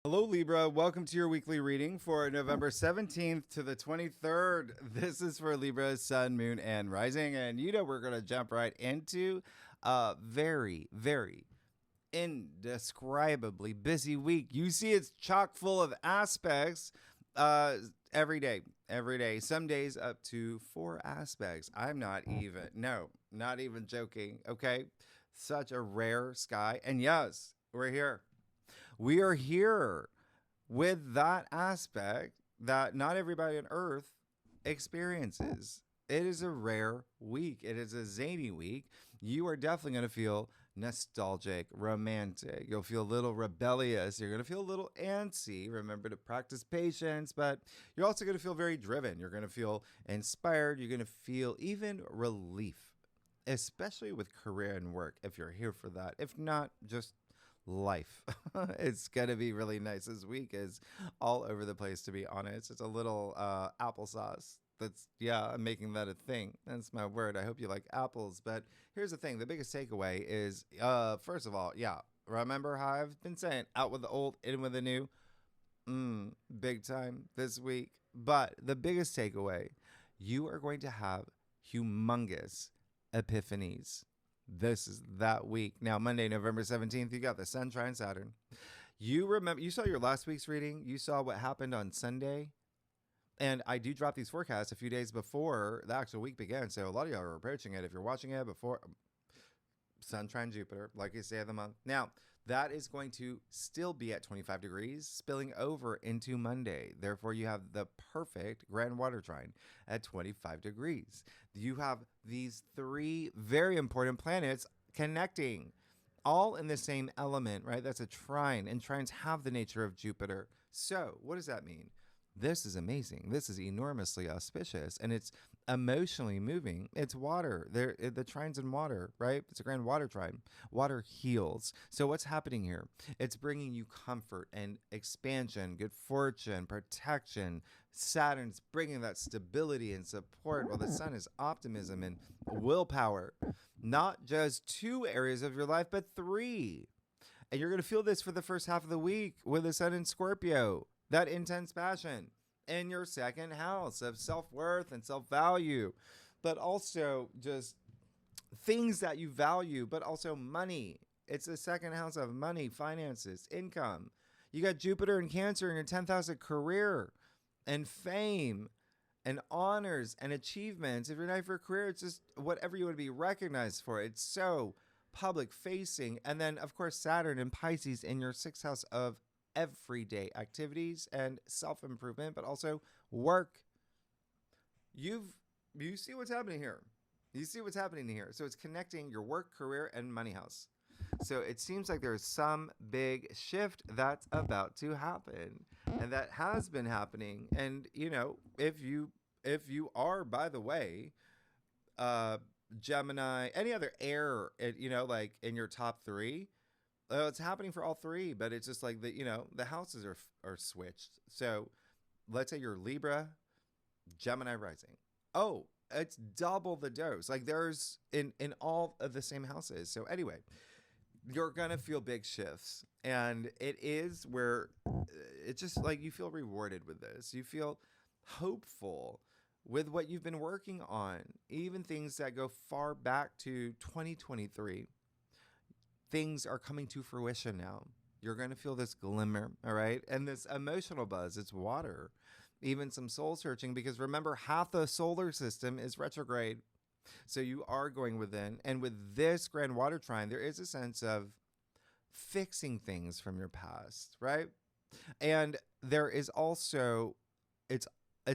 Hello, Libra. Welcome to your weekly reading for November 17th to the 23rd. This is for Libra, Sun, Moon, and Rising. And we're going to jump right into a very, very indescribably busy week. You see, it's chock full of aspects every day. Every day. Some days up to 4 aspects. Not even joking. Okay. Such a rare sky. And yes, we're here. We are here with that aspect that not everybody on earth experiences. It is a rare week. It is a zany week. You are definitely going to feel nostalgic, romantic. You'll feel a little rebellious. You're going to feel a little antsy. Remember to practice patience, but you're also going to feel very driven. You're going to feel inspired. You're going to feel even relief, especially with career and work if you're here for that. If not, just life. It's gonna be really nice. This week is all over the place, to be honest. It's a little applesauce. I'm making that a thing. That's my word. I hope you like apples. But here's the thing: the biggest takeaway is, first of all, remember how I've been saying, out with the old, in with the new. Big time this week. But the biggest takeaway: you are going to have humongous epiphanies. This is that week. Now, Monday, November 17th, you got the Sun trine Saturn. You saw your last week's reading. You saw what happened on Sunday. And I do drop these forecasts a few days before the actual week begins. So a lot of y'all are approaching it. If you're watching it before Sun trine Jupiter, like you say of the month. Now, that is going to still be at 25 degrees, spilling over into Monday. Therefore, you have the perfect grand water trine at 25 degrees. You have these 3 very important planets connecting, all in the same element, right? That's a trine, and trines have the nature of Jupiter. So, what does that mean? This is amazing. This is enormously auspicious, and it's emotionally moving. It's water. The trine's in water, right? It's a grand water trine. Water heals. So what's happening here? It's bringing you comfort and expansion, good fortune, protection. Saturn's bringing that stability and support, while the Sun is optimism and willpower. Not just 2 areas of your life, but 3. And you're going to feel this for the first half of the week with the Sun in Scorpio. That intense passion in your second house of self-worth and self-value, but also just things that you value, but also money. It's the second house of money, finances, income. You got Jupiter and Cancer in your 10th house of career and fame and honors and achievements. If you're not for a career, it's just whatever you want to be recognized for. It's so public facing. And then, of course, Saturn and Pisces in your 6th house of everyday activities and self-improvement, but also work. You see what's happening here. You see what's happening here. So it's connecting your work, career, and money house. So it seems like there's some big shift that's about to happen, and that has been happening. And if you are, by the way, Gemini, any other air, like in your top 3. It's happening for all 3, but it's just like the houses are switched. So let's say you're Libra, Gemini rising. Oh, it's double the dose. Like there's in all of the same houses. So anyway, you're going to feel big shifts, and it is where it's just like you feel rewarded with this. You feel hopeful with what you've been working on, even things that go far back to 2023. Things are coming to fruition now. You're going to feel this glimmer, all right? And this emotional buzz, it's water. Even some soul searching, because remember, half the solar system is retrograde. So you are going within. And with this grand water trine, there is a sense of fixing things from your past, right? And there is also, it's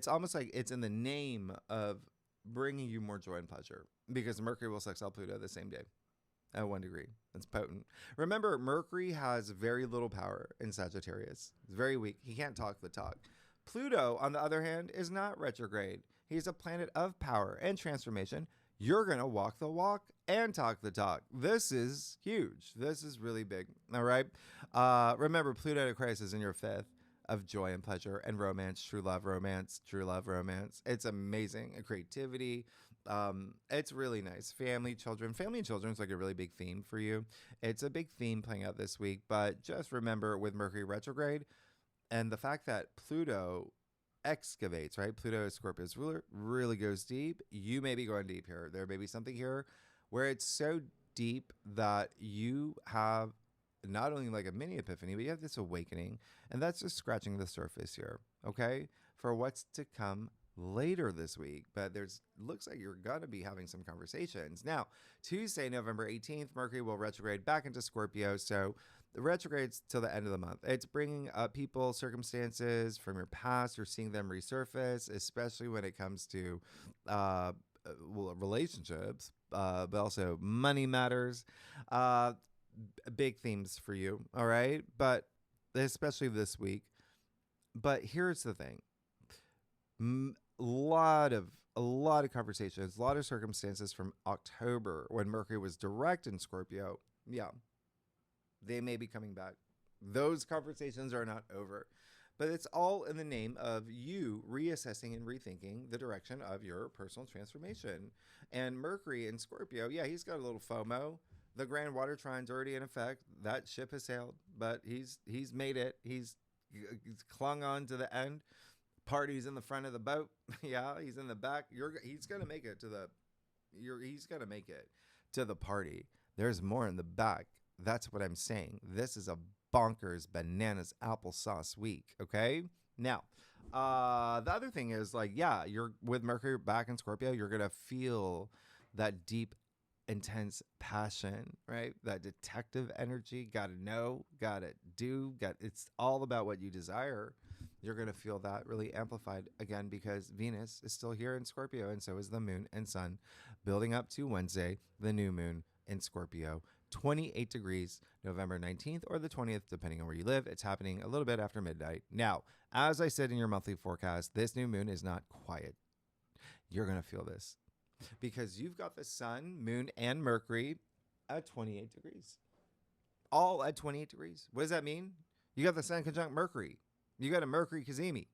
almost like it's in the name of bringing you more joy and pleasure, because Mercury will sextile Pluto the same day. At 1 degree. That's potent. Remember, Mercury has very little power in Sagittarius. It's very weak. He can't talk the talk. Pluto, on the other hand, is not retrograde. He's a planet of power and transformation. You're going to walk the walk and talk the talk. This is huge. This is really big. All right. Remember, Pluto and Aquarius is in your 5th of joy and pleasure and romance, true love, romance. It's amazing. Creativity, It's really nice. Family and children is like a really big theme for you. It's a big theme playing out this week, but just remember with Mercury retrograde and the fact that Pluto excavates, right? Pluto is Scorpio's ruler, really goes deep. You may be going deep here. There may be something here where it's so deep that you have not only like a mini epiphany, but you have this awakening. And that's just scratching the surface here, okay? For what's to come later this week. But looks like you're going to be having some conversations. Now, Tuesday, November 18th, Mercury will retrograde back into Scorpio. So the retrogrades till the end of the month. It's bringing up people, circumstances from your past. You're seeing them resurface, especially when it comes to relationships, but also money matters. Big themes for you, all right? But especially this week. But here's the thing. A lot of conversations, a lot of circumstances from October when Mercury was direct in Scorpio. Yeah, they may be coming back. Those conversations are not over. But it's all in the name of you reassessing and rethinking the direction of your personal transformation. And Mercury in Scorpio, yeah, he's got a little FOMO. The Grand Water Trine's already in effect. That ship has sailed, but he's made it. He's clung on to the end. Party's in the front of the boat. Yeah, he's in the back. He's gonna make it to the party. There's more in the back. That's what I'm saying. This is a bonkers bananas applesauce week. Okay. Now, the other thing is like, yeah, you're with Mercury back in Scorpio. You're gonna feel that deep, intense passion, right? That detective energy. Got to know. Got to do. It's all about what you desire. You're going to feel that really amplified again because Venus is still here in Scorpio, and so is the moon and sun, building up to Wednesday, the new moon in Scorpio, 28 degrees, November 19th or the 20th, depending on where you live. It's happening a little bit after midnight. Now, as I said in your monthly forecast, this new moon is not quiet. You're going to feel this because you've got the sun, moon, and Mercury at 28 degrees, all at 28 degrees. What does that mean? You got the sun conjunct Mercury. You got a Mercury Cazimi.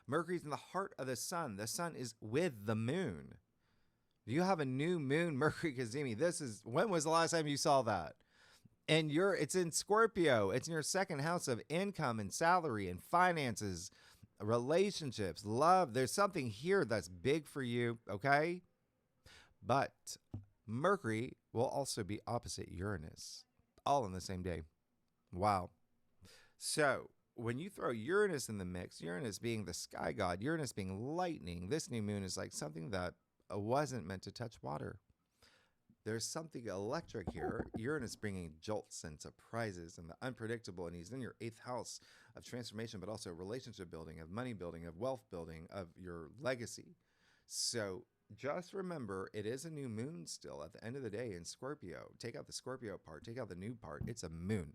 Mercury's in the heart of the sun. The sun is with the moon. You have a new moon, Mercury Cazimi. When was the last time you saw that? And it's in Scorpio. It's in your second house of income and salary and finances, relationships, love. There's something here that's big for you, okay? But Mercury will also be opposite Uranus, all in the same day. Wow. So when you throw Uranus in the mix, Uranus being the sky god, Uranus being lightning, this new moon is like something that wasn't meant to touch water. There's something electric here. Uranus bringing jolts and surprises and the unpredictable, and he's in your 8th house of transformation, but also relationship building, of money building, of wealth building, of your legacy. So just remember, it is a new moon still at the end of the day in Scorpio. Take out the Scorpio part, take out the new part. It's a moon.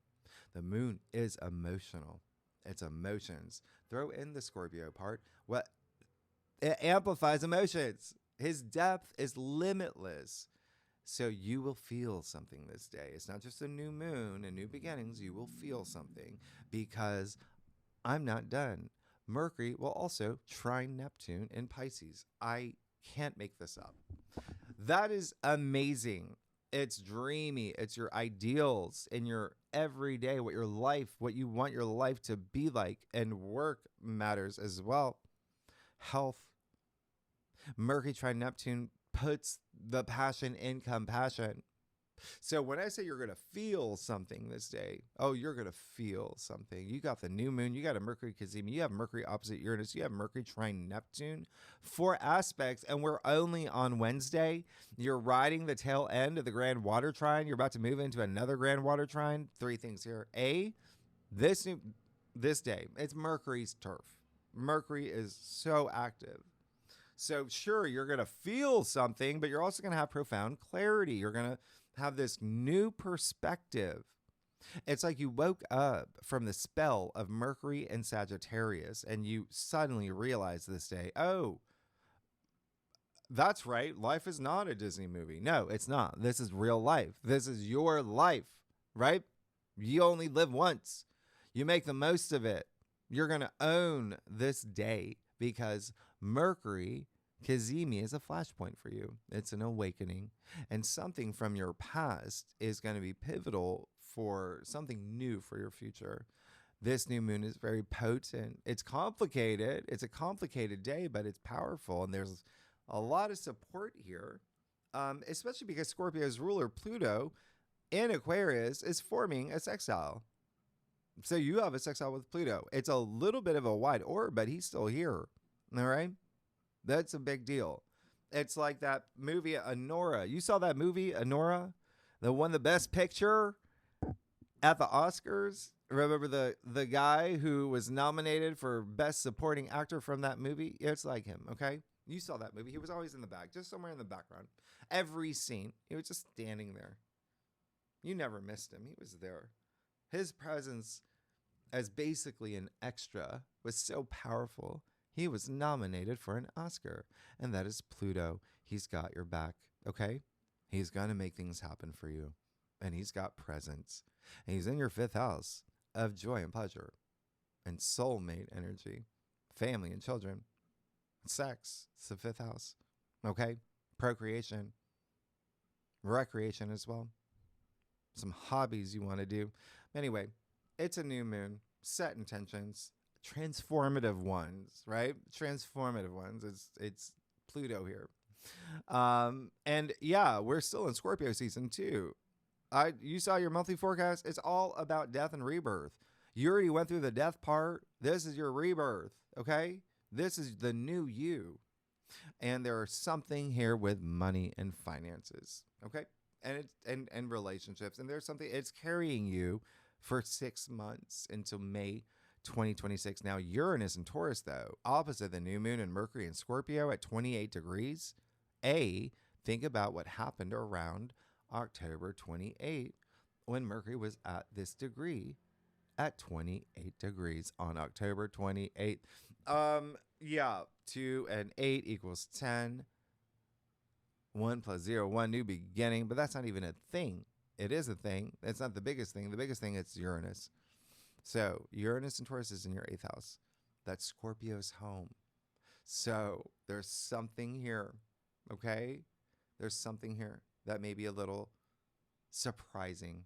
The moon is emotional. It's emotions. Throw in the Scorpio part. It amplifies emotions. His depth is limitless. So you will feel something this day. It's not just a new moon and new beginnings. You will feel something because I'm not done. Mercury will also trine Neptune in Pisces. I can't make this up. That is amazing. It's dreamy. It's your ideals in your everyday, what you want your life to be like, and work matters as well. Health. Mercury trine Neptune puts the passion in compassion. So when I say you're going to feel something this day, you're going to feel something. You got the new moon. You got a Mercury Cazimi. You have Mercury opposite Uranus. You have Mercury trine Neptune. 4 aspects, and we're only on Wednesday. You're riding the tail end of the Grand Water Trine. You're about to move into another Grand Water Trine. 3 things here. This day, it's Mercury's turf. Mercury is so active. So sure, you're going to feel something, but you're also going to have profound clarity. You're going to have this new perspective. It's like you woke up from the spell of Mercury and Sagittarius, and you suddenly realize this day, that's right. Life is not a Disney movie. No, it's not. This is real life. This is your life, right? You only live once. You make the most of it. You're going to own this day because Mercury Kazemi is a flashpoint for you. It's an awakening, and something from your past is going to be pivotal for something new for your future. This new moon is very potent. It's complicated. It's a complicated day, but it's powerful, and there's a lot of support here, especially because Scorpio's ruler, Pluto, in Aquarius is forming a sextile. So you have a sextile with Pluto. It's a little bit of a wide orb, but he's still here. All right? That's a big deal. It's like that movie, Honora. You saw that movie, Honora? That won the best picture at the Oscars? Remember the guy who was nominated for best supporting actor from that movie? It's like him, okay? You saw that movie. He was always in the back, just somewhere in the background. Every scene, he was just standing there. You never missed him. He was there. His presence as basically an extra was so powerful. He was nominated for an Oscar, and that is Pluto. He's got your back, okay? He's going to make things happen for you, and he's got presence. And he's in your 5th house of joy and pleasure and soulmate energy, family and children, sex. It's the 5th house, okay? Procreation, recreation as well. Some hobbies you want to do. Anyway, it's a new moon. Set intentions. Transformative ones, right? Transformative ones. It's Pluto here. And yeah, we're still in Scorpio season too. You saw your monthly forecast. It's all about death and rebirth. You already went through the death part. This is your rebirth, okay? This is the new you. And there's something here with money and finances, okay? And relationships. And there's something, it's carrying you for 6 months until May 2026. Now, Uranus and Taurus, though, opposite the new moon and Mercury in Scorpio at 28 degrees. Think about what happened around October 28 when Mercury was at this degree at 28 degrees on October 28th. 2 and 8 equals 10. 1 plus 0, 1, new beginning. But that's not even a thing. It is a thing. It's not the biggest thing. The biggest thing is Uranus. So Uranus and Taurus is in your 8th house. That's Scorpio's home. So there's something here, okay? There's something here that may be a little surprising.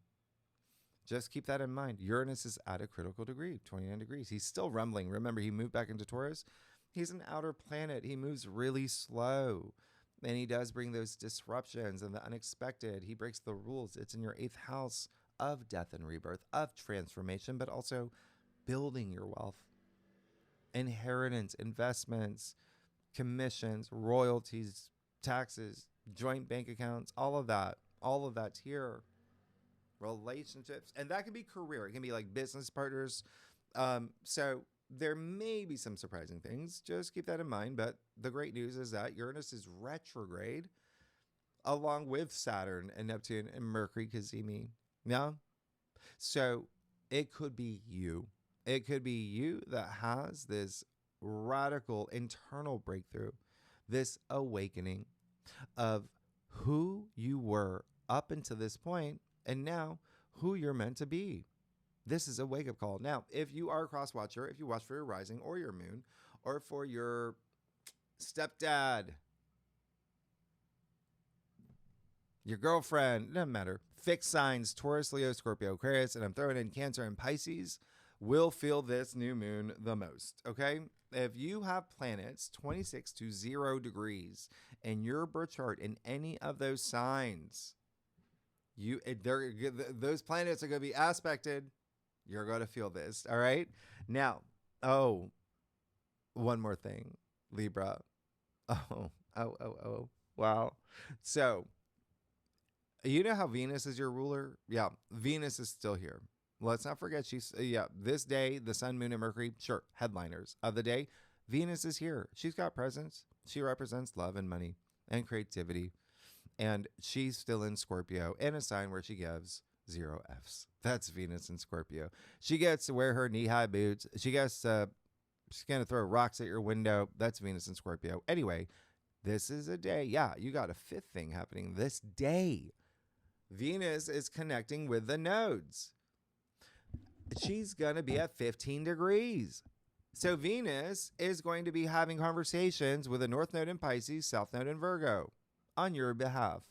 Just keep that in mind. Uranus is at a critical degree, 29 degrees. He's still rumbling. Remember, he moved back into Taurus. He's an outer planet. He moves really slow. And he does bring those disruptions and the unexpected. He breaks the rules. It's in your 8th house of death and rebirth, of transformation, but also building your wealth, inheritance, investments, commissions, royalties, taxes, joint bank accounts, all of that's here. Relationships, and that can be career. It can be like business partners. So there may be some surprising things. Just keep that in mind. But the great news is that Uranus is retrograde along with Saturn and Neptune and Mercury, Kazemi. Yeah. So it could be you. It could be you that has this radical internal breakthrough, this awakening of who you were up until this point and now who you're meant to be. This is a wake-up call. Now, if you are a cross-watcher, if you watch for your rising or your moon or for your stepdad, your girlfriend, doesn't matter. Fixed signs, Taurus, Leo, Scorpio, Aquarius, and I'm throwing in Cancer and Pisces will feel this new moon the most, okay? If you have planets 26 to 0 degrees in your birth chart in any of those signs, those planets are going to be aspected. You're going to feel this, all right? Now, one more thing, Libra. Wow. So, you know how Venus is your ruler? Yeah, Venus is still here. Let's not forget this day, the sun, moon, and Mercury, sure, headliners of the day. Venus is here. She's got presence. She represents love and money and creativity. And she's still in Scorpio in a sign where she gives 0 Fs. That's Venus in Scorpio. She gets to wear her knee-high boots. She's going to throw rocks at your window. That's Venus in Scorpio. Anyway, this is a day. Yeah, you got a 5th thing happening this day. Venus is connecting with the nodes. She's going to be at 15 degrees. So Venus is going to be having conversations with a North Node in Pisces, South Node in Virgo on your behalf.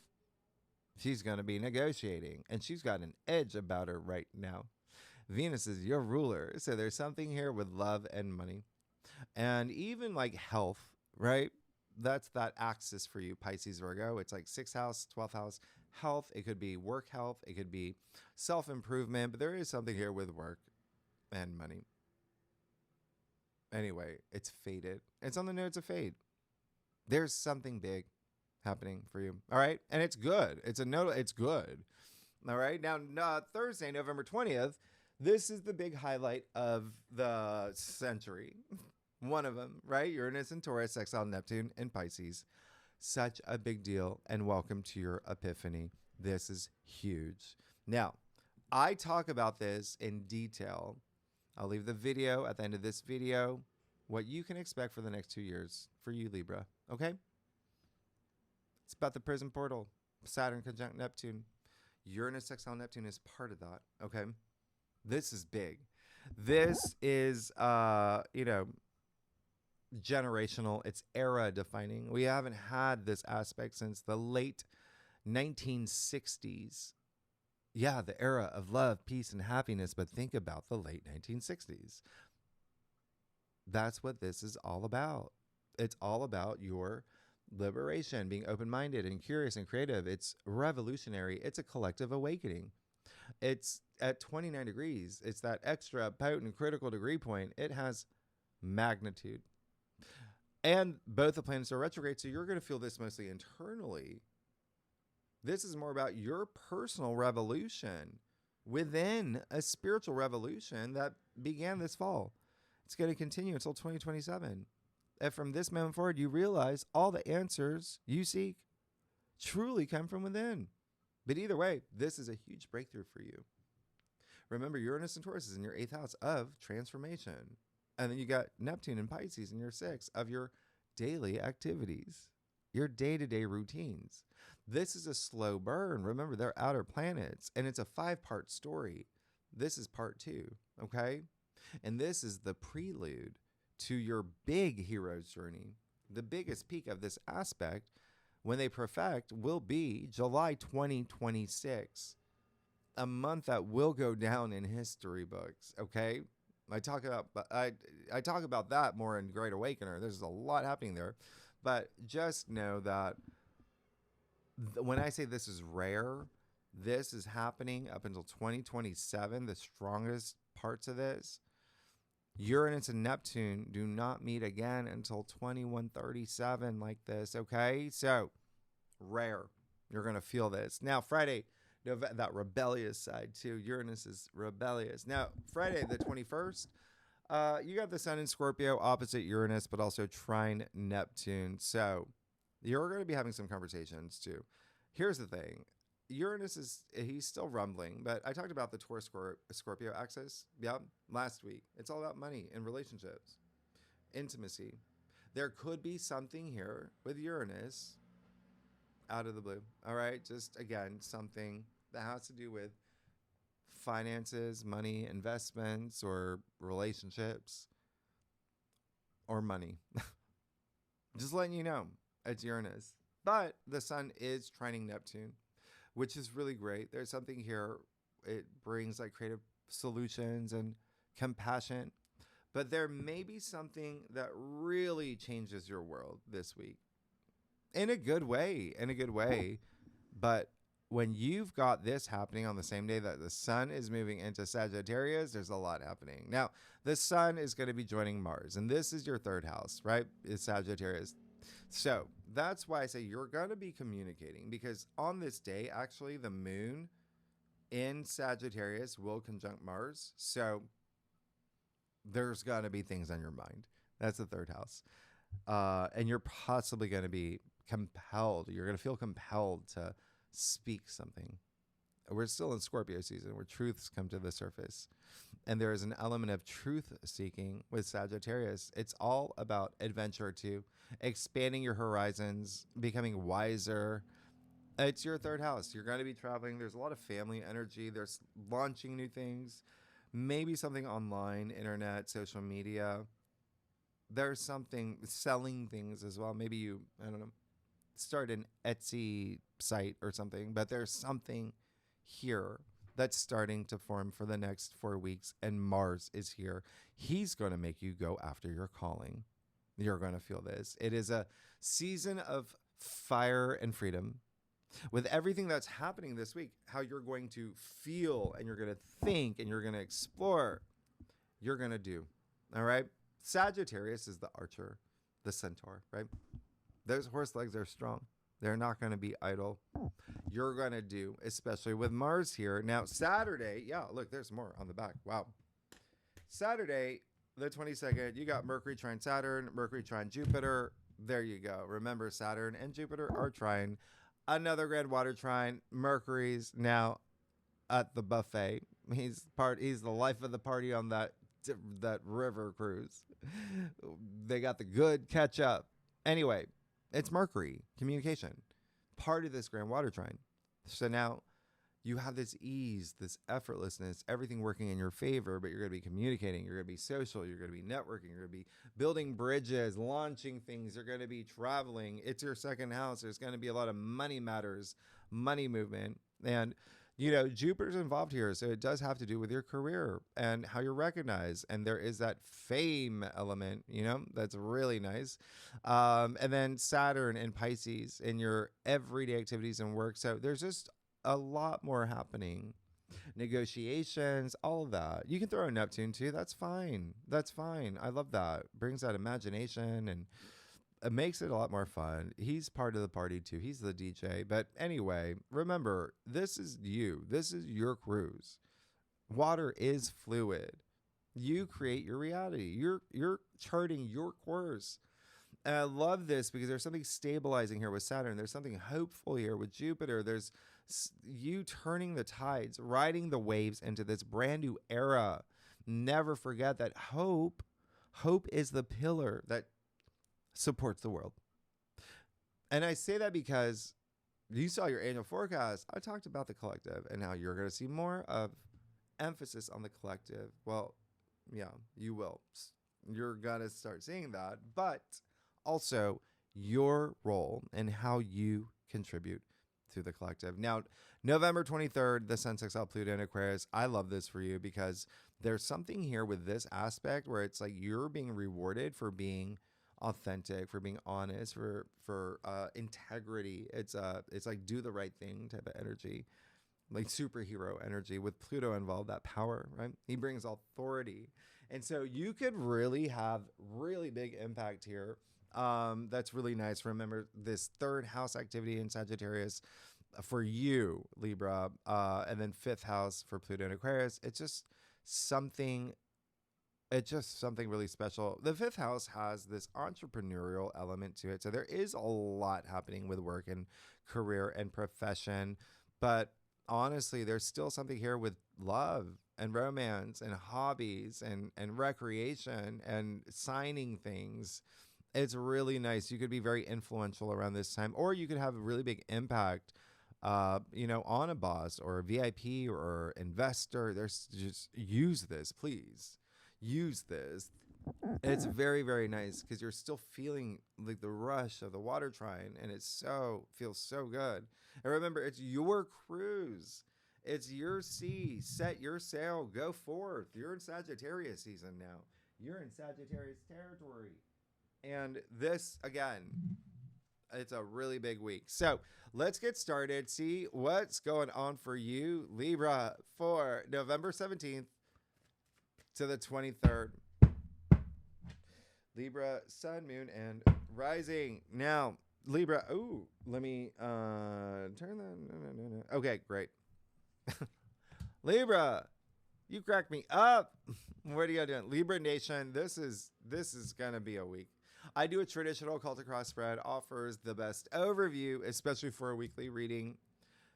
She's going to be negotiating, and she's got an edge about her right now. Venus is your ruler. So there's something here with love and money. And even like health, right? That's that axis for you, Pisces, Virgo. It's like 6th house, 12th house, health. It could be work health. It could be self-improvement. But there is something here with work and money. Anyway, it's faded. It's on the nodes of fade. There's something big happening for you. All right. And it's good. It's a note. It's good. All right. Now, Thursday, November 20th, this is the big highlight of the century. One of them, right? Uranus and Taurus, sextile Neptune and Pisces. Such a big deal. And welcome to your epiphany. This is huge. Now, I talk about this in detail. I'll leave the video at the end of this video, what you can expect for the next 2 years for you, Libra. Okay? It's about the prison portal. Saturn conjunct Neptune. Uranus sextile Neptune is part of that. Okay? This is big. This is, generational. It's era defining. We haven't had this aspect since the late 1960s. Yeah, the era of love, peace, and happiness. But think about the late 1960s. That's what this is all about. It's all about your liberation, being open-minded and curious and creative. It's revolutionary. It's a collective awakening. It's at 29 degrees. It's that extra potent critical degree point. It has magnitude. And both the planets are retrograde, so you're going to feel this mostly internally. This is more about your personal revolution within a spiritual revolution that began this fall. It's going to continue until 2027. And from this moment forward, you realize all the answers you seek truly come from within. But either way, this is a huge breakthrough for you. Remember, Uranus and Taurus is in your 8th house of transformation. And then you got Neptune and Pisces in your 6th of your daily activities, your day-to-day routines. This is a slow burn. Remember, they're outer planets, and it's a 5-part story. This is part 2, okay? And this is the prelude to your big hero's journey. The biggest peak of this aspect, when they perfect, will be July 2026, a month that will go down in history books, okay? I talk about that more in Great Awakener. There's a lot happening there. But just know that when I say this is rare, this is happening up until 2027, the strongest parts of this. Uranus and Neptune do not meet again until 2137 like this, okay? So, rare. You're going to feel this. Now, Friday, that rebellious side too. Uranus is rebellious. Now, Friday the 21st, you got the Sun in Scorpio opposite Uranus, but also trine Neptune. So you're going to be having some conversations too. Here's the thing. Uranus he's still rumbling, but I talked about the Taurus Scorpio axis. Yeah, last week. It's all about money and relationships, intimacy. There could be something here with Uranus out of the blue. All right. Just again, something that has to do with finances, money, investments, or relationships, or money. Just letting you know, it's Uranus. But the Sun is trining Neptune, which is really great. There's something here. It brings like creative solutions and compassion. But there may be something that really changes your world this week. In a good way, But when you've got this happening on the same day that the Sun is moving into Sagittarius, there's a lot happening. Now, the Sun is going to be joining Mars, and this is your 3rd house, right? It's Sagittarius. So that's why I say you're going to be communicating, because on this day, actually, the Moon in Sagittarius will conjunct Mars. So there's going to be things on your mind. That's the 3rd house. And you're possibly going to be compelled. You're going to feel compelled to speak something. We're still in Scorpio season where truths come to the surface. And there is an element of truth seeking with Sagittarius. It's all about adventure too, expanding your horizons, becoming wiser. It's your 3rd house. You're going to be traveling. There's a lot of family energy. There's launching new things, maybe something online, internet, social media. There's something selling things as well. Maybe you, I don't know, start an Etsy site or something, but there's something here that's starting to form for the next 4 weeks, and Mars is here. He's going to make you go after your calling. You're going to feel this. It is a season of fire and freedom. With everything that's happening this week, how you're going to feel and you're going to think and you're going to explore, you're going to do. All right. Sagittarius is the archer, the centaur, right? Those horse legs are strong. They're not going to be idle. You're going to do, especially with Mars here. Now, Saturday, yeah, look, there's more on the back. Wow. Saturday, the 22nd, you got Mercury trine Saturn, Mercury trine Jupiter. There you go. Remember, Saturn and Jupiter are trine. Another grand water trine. Mercury's now at the buffet. He's the life of the party on that river cruise. They got the good catch up. Anyway, it's Mercury, communication, part of this grand water trine. So now you have this ease, this effortlessness, everything working in your favor, but you're going to be communicating, you're going to be social, you're going to be networking, you're going to be building bridges, launching things, you're going to be traveling. It's your second house. There's going to be a lot of money matters, money movement. And, you know, Jupiter's involved here. So it does have to do with your career and how you're recognized. And there is that fame element, you know, that's really nice. And then Saturn and Pisces in your everyday activities and work. So there's just a lot more happening. Negotiations, all of that. You can throw a Neptune too. That's fine. That's fine. I love that. Brings that imagination and it makes it a lot more fun. He's part of the party too. He's the DJ. But anyway, remember, this is you. This is your cruise. Water is fluid. You create your reality. You're charting your course. And I love this because there's something stabilizing here with Saturn. There's something hopeful here with Jupiter. There's you turning the tides, riding the waves into this brand new era. Never forget that hope is the pillar that supports the world. And I say that because you saw your annual forecast. I talked about the collective and how you're going to see more of emphasis on the collective. Well, yeah, you will. You're going to start seeing that, but also your role and how you contribute to the collective. Now, November 23rd, the Sun sextile Pluto in Aquarius. I love this for you because there's something here with this aspect where it's like you're being rewarded for being authentic, for being honest, for integrity. It's like do the right thing type of energy, like superhero energy with Pluto involved, that power, right? He brings authority. And so you could really have really big impact here. That's really nice. Remember this third house activity in Sagittarius for you, Libra, and then fifth house for Pluto and Aquarius. It's just something really special. The fifth house has this entrepreneurial element to it. So there is a lot happening with work and career and profession. But honestly, there's still something here with love and romance and hobbies and recreation and signing things. It's really nice. You could be very influential around this time, or you could have a really big impact, on a boss or a VIP or investor. There's just use this, please. Use this. It's very, very nice because you're still feeling like the rush of the water trine, and feels so good. And remember, it's your cruise. It's your sea. Set your sail. Go forth. You're in Sagittarius season now. You're in Sagittarius territory. And this, again, it's a really big week. So let's get started. See what's going on for you, Libra, for November 17th to the 23rd. Libra, sun, moon, and rising. Now, Libra, let me turn that. No. Okay, great. Libra, you cracked me up. What are you doing? Libra Nation, this is going to be a week. I do a traditional occultic cross spread, offers the best overview, especially for a weekly reading.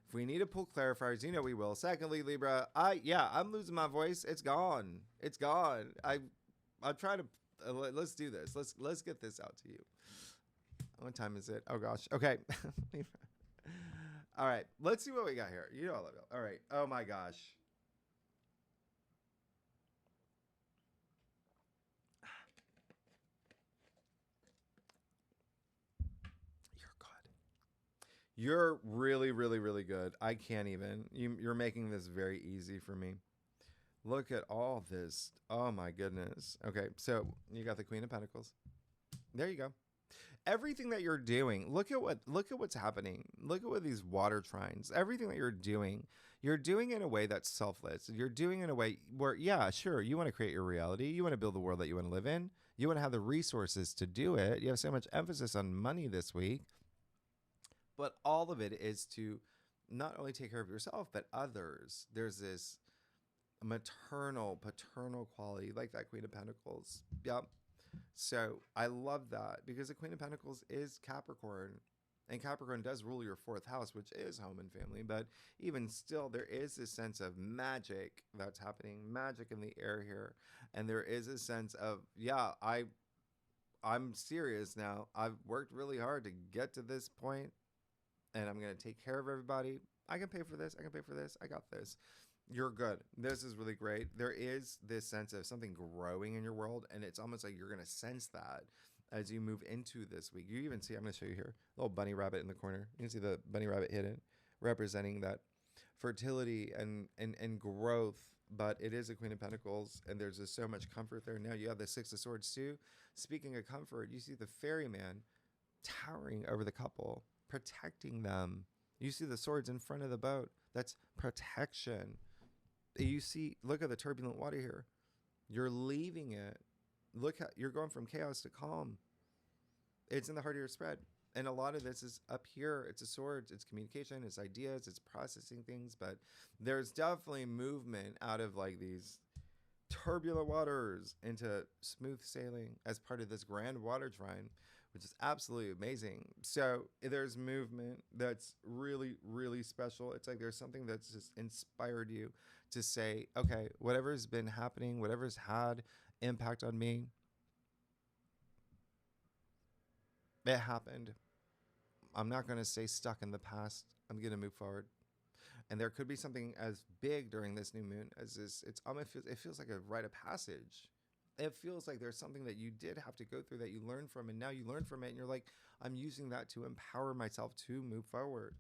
If we need to pull clarifiers, we will. Secondly, Libra, I'm losing my voice. It's gone. It's gone. I'm trying to, let's do this. Let's get this out to you. What time is it? Oh gosh. Okay. All right. Let's see what we got here. I love it. All right. Oh my gosh. You're really, really, really good. I can't even. You're making this very easy for me. Look at all this. Oh my goodness. Okay, so you got the Queen of Pentacles. There you go. Everything that you're doing, look at what's happening. Look at what these water trines. Everything that you're doing in a way that's selfless. You're doing in a way where, yeah, sure, you want to create your reality. You want to build the world that you want to live in. You want to have the resources to do it. You have so much emphasis on money this week. But all of it is to not only take care of yourself, but others. There's this maternal, paternal quality, like that Queen of Pentacles. Yep. So I love that because the Queen of Pentacles is Capricorn. And Capricorn does rule your fourth house, which is home and family. But even still, there is this sense of magic that's happening, magic in the air here. And there is a sense of, yeah, I'm serious now. I've worked really hard to get to this point, and I'm going to take care of everybody. I can pay for this. I can pay for this. I got this. You're good. This is really great. There is this sense of something growing in your world, and it's almost like you're going to sense that as you move into this week. You even see, I'm going to show you here, a little bunny rabbit in the corner. You can see the bunny rabbit hidden, representing that fertility and growth, but it is a Queen of Pentacles, and there's just so much comfort there. Now you have the Six of Swords too. Speaking of comfort, you see the ferryman towering over the couple, protecting them. You see the swords in front of the boat. That's protection. You see, look at the turbulent water here. You're leaving it. Look, you're going from chaos to calm. It's in the heart of your spread. And a lot of this is up here. It's a sword. It's communication. It's ideas. It's processing things. But there's definitely movement out of like these turbulent waters into smooth sailing as part of this grand water trine, which is absolutely amazing. So there's movement that's really, really special. It's like there's something that's just inspired you to say, okay, whatever's been happening, whatever's had impact on me, it happened. I'm not going to stay stuck in the past. I'm going to move forward. And there could be something as big during this new moon as this. It feels like a rite of passage. It feels like there's something that you did have to go through that you learned from, and now you learn from it, and you're like, I'm using that to empower myself to move forward.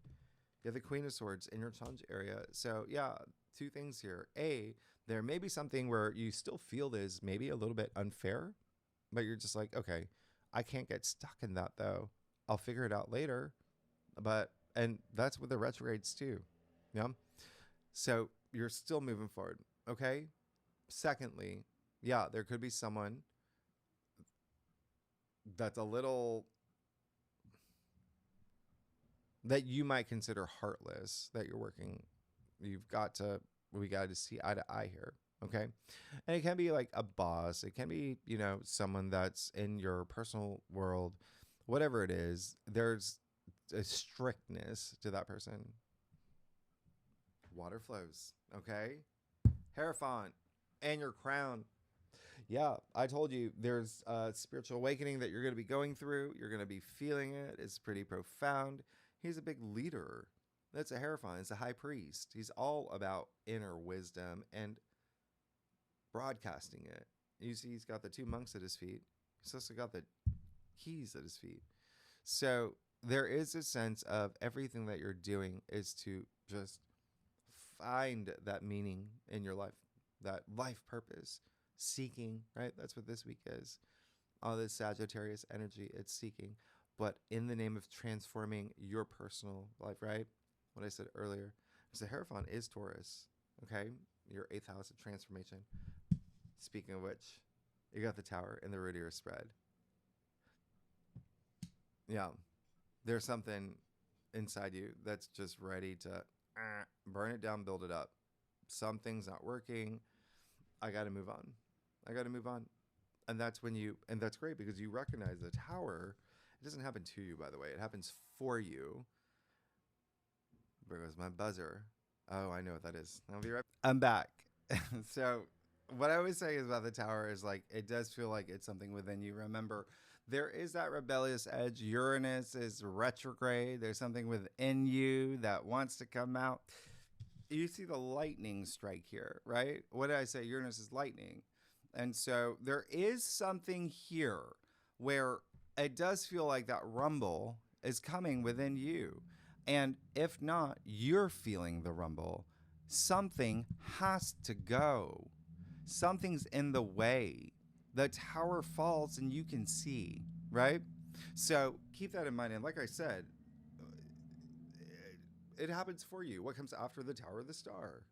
You have the Queen of Swords in your challenge area. So yeah, two things here. A, there may be something where you still feel this maybe a little bit unfair, but you're just like, okay, I can't get stuck in that though. I'll figure it out later. And that's with the retrogrades too. Yeah. So you're still moving forward. Okay. Secondly, yeah, there could be someone that's a little that you might consider heartless that we got to see eye to eye here. Okay. And it can be like a boss. It can be, someone that's in your personal world, whatever it is, there's a strictness to that person. Water flows. Okay. Hierophant and your crown. Yeah, I told you there's a spiritual awakening that you're going to be going through. You're going to be feeling it. It's pretty profound. He's a big leader. That's a Hierophant. It's a high priest. He's all about inner wisdom and broadcasting it. You see, he's got the two monks at his feet. He's also got the keys at his feet. So there is a sense of everything that you're doing is to just find that meaning in your life, that life purpose. Seeking, right? That's what this week is. All this Sagittarius energy, it's seeking, but in the name of transforming your personal life, right? What I said earlier. So Hierophant is Taurus, okay? Your 8th house of transformation. Speaking of which, you got the Tower in the root of your spread. Yeah. There's something inside you that's just ready to burn it down, build it up. Something's not working. I got to move on. And that's and that's great because you recognize the Tower. It doesn't happen to you, by the way. It happens for you. There goes my buzzer. Oh, I know what that is. I'll be right back. I'm back. So what I always say is about the Tower is like, it does feel like it's something within you. Remember, there is that rebellious edge. Uranus is retrograde. There's something within you that wants to come out. You see the lightning strike here, right? What did I say? Uranus is lightning. And so there is something here where it does feel like that rumble is coming within you. And if not, you're feeling the rumble. Something has to go. Something's in the way. The tower falls and you can see, right? So keep that in mind. And like I said, it happens for you. What comes after the tower? The star.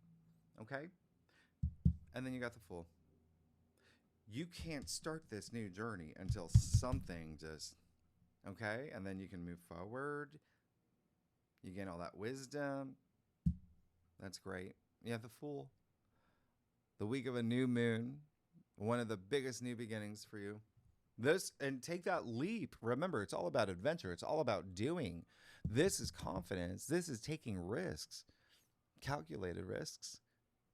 Okay? And then you got the fool. You can't start this new journey until something just, okay? And then you can move forward. You gain all that wisdom. That's great. You have the fool. The week of a new moon. One of the biggest new beginnings for you. This, and take that leap. Remember, it's all about adventure. It's all about doing. This is confidence. This is taking risks. Calculated risks,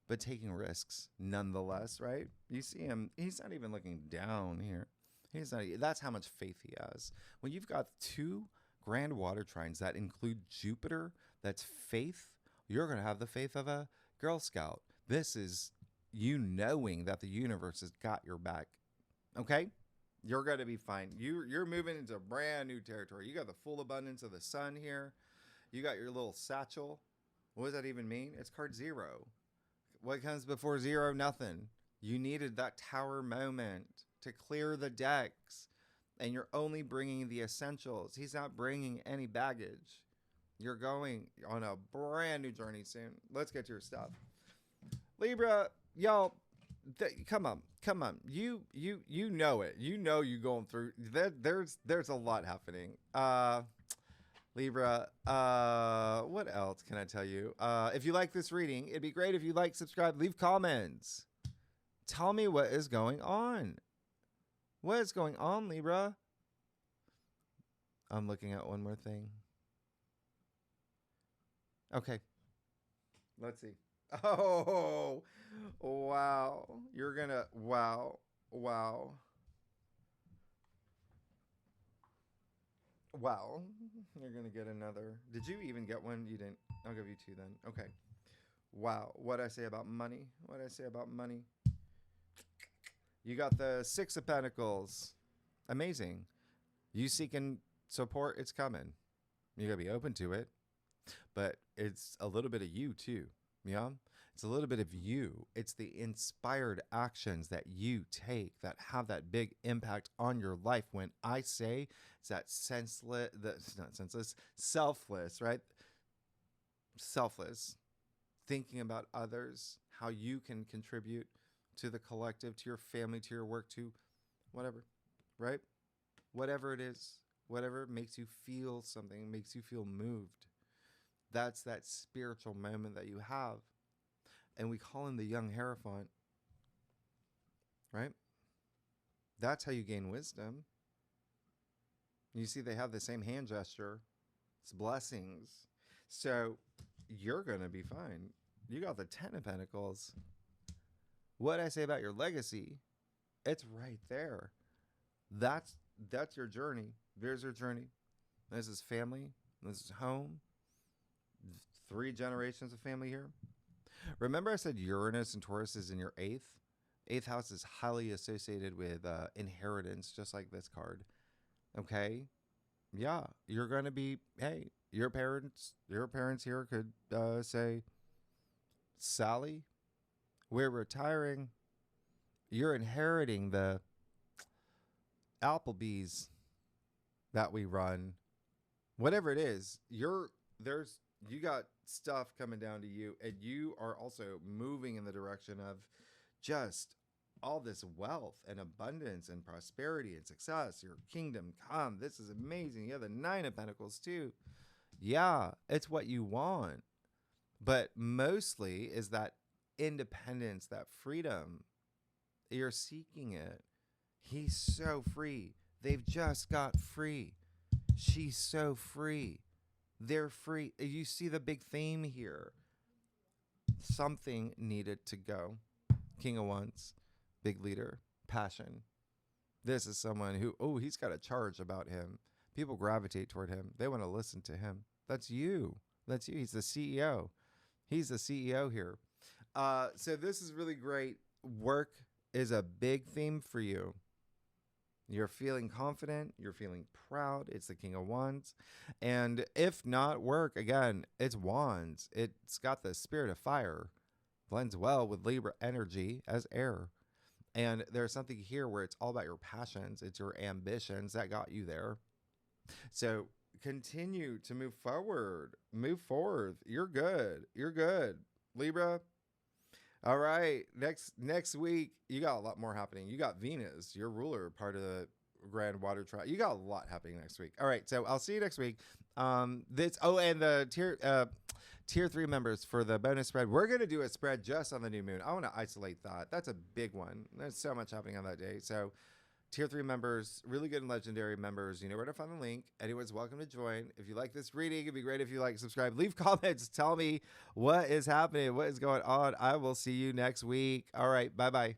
but taking risks nonetheless, right? You see him, he's not even looking down here. He's not, that's how much faith he has. When you've got 2 grand water trines that include Jupiter, that's faith, you're going to have the faith of a Girl Scout. This is you knowing that the universe has got your back. Okay? You're going to be fine. You're moving into brand new territory. You got the full abundance of the sun here. You got your little satchel. What does that even mean? It's card 0. What comes before 0? Nothing. You needed that tower moment to clear the decks. And you're only bringing the essentials. He's not bringing any baggage. You're going on a brand new journey soon. Let's get to your stuff. Libra, y'all, come on. You know it. You know you going through. There's a lot happening. Libra, what else can I tell you? If you like this reading, it'd be great if you like, subscribe, leave comments. Tell me what is going on. What is going on, Libra? I'm looking at one more thing. Okay. Let's see. Oh, wow. You're going to, wow. Wow. You're going to get another. Did you even get one? You didn't. I'll give you 2 then. Okay. Wow. What'd I say about money? You got the 6 of Pentacles. Amazing. You seeking support, it's coming. You gotta be open to it. But it's a little bit of you too. Yeah? It's a little bit of you. It's the inspired actions that you take that have that big impact on your life. When I say it's that senseless, that's not senseless, selfless, right? Selfless. Thinking about others, how you can contribute to the collective, to your family, to your work, to whatever, right? Whatever it is, whatever makes you feel something, makes you feel moved. That's that spiritual moment that you have. And we call him the young Hierophant, right? That's how you gain wisdom. You see, they have the same hand gesture. It's blessings. So you're going to be fine. You got the 10 of Pentacles. What I say about your legacy, it's right there. That's your journey. There's your journey. This is family. This is home. 3 generations of family here. Remember I said Uranus and Taurus is in your 8th? 8th house is highly associated with inheritance, just like this card. Okay? Yeah, you're going to be, hey, your parents here could say, Sally, we're retiring. You're inheriting the Applebee's that we run. Whatever it is, you got stuff coming down to you, and you are also moving in the direction of just all this wealth and abundance and prosperity and success. Your kingdom come. This is amazing. You have the 9 of Pentacles too. Yeah, it's what you want. But mostly is that independence, that freedom. You're seeking it. He's so free. They've just got free. She's so free. They're free. You see the big theme here. Something needed to go. King of Wands, big leader, passion. This is someone who, he's got a charge about him. People gravitate toward him. They want to listen to him. That's you. That's you. He's the CEO. He's the CEO here. So this is really great. Work is a big theme for you. You're feeling confident. You're feeling proud. It's the King of Wands. And if not work, again, it's Wands. It's got the spirit of fire. Blends well with Libra energy as air. And there's something here where it's all about your passions. It's your ambitions that got you there. So continue to move forward. Move forward. You're good. You're good. Libra. All right. Next week, you got a lot more happening. You got Venus, your ruler, part of the Grand Water Triangle. You got a lot happening next week. All right. So I'll see you next week. And the tier 3 members for the bonus spread. We're going to do a spread just on the new moon. I want to isolate that. That's a big one. There's so much happening on that day. So tier 3 members, really good and legendary members, you know where to find the link. Anyone's welcome to join. If you like this reading, it'd be great if you like, subscribe, leave comments, tell me what is happening, what is going on. I will see you next week. All right, bye-bye.